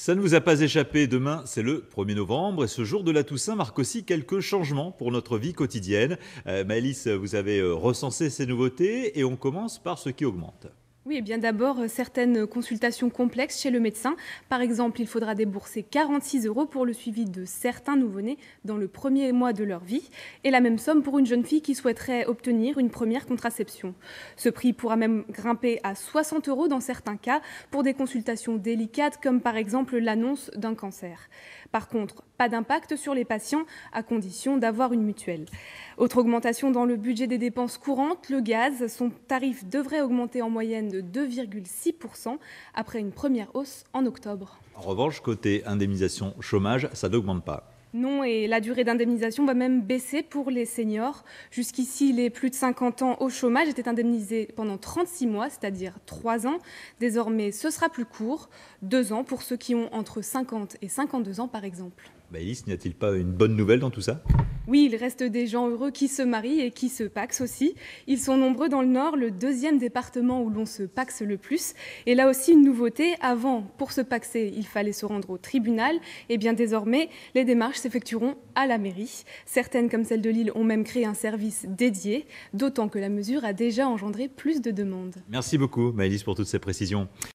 Ça ne vous a pas échappé, demain c'est le 1er novembre et ce jour de la Toussaint marque aussi quelques changements pour notre vie quotidienne. Maëlys, vous avez recensé ces nouveautés et on commence par ce qui augmente. Oui, et bien d'abord, certaines consultations complexes chez le médecin. Par exemple, il faudra débourser 46 € pour le suivi de certains nouveau-nés dans le premier mois de leur vie, et la même somme pour une jeune fille qui souhaiterait obtenir une première contraception. Ce prix pourra même grimper à 60 € dans certains cas pour des consultations délicates, comme par exemple l'annonce d'un cancer. Par contre, pas d'impact sur les patients, à condition d'avoir une mutuelle. Autre augmentation dans le budget des dépenses courantes, le gaz. Son tarif devrait augmenter en moyenne de 2,6% après une première hausse en octobre. En revanche, côté indemnisation chômage, ça n'augmente pas. Non, et la durée d'indemnisation va même baisser pour les seniors. Jusqu'ici, les plus de 50 ans au chômage étaient indemnisés pendant 36 mois, c'est-à-dire 3 ans. Désormais, ce sera plus court, 2 ans pour ceux qui ont entre 50 et 52 ans par exemple. Maëlys, n'y a-t-il pas une bonne nouvelle dans tout ça? Oui, il reste des gens heureux qui se marient et qui se pacsent aussi. Ils sont nombreux dans le Nord, le deuxième département où l'on se paxe le plus. Et là aussi, une nouveauté. Avant, pour se paxer, il fallait se rendre au tribunal. Et bien désormais, les démarches s'effectueront à la mairie. Certaines, comme celle de Lille, ont même créé un service dédié, d'autant que la mesure a déjà engendré plus de demandes. Merci beaucoup Maëlys pour toutes ces précisions.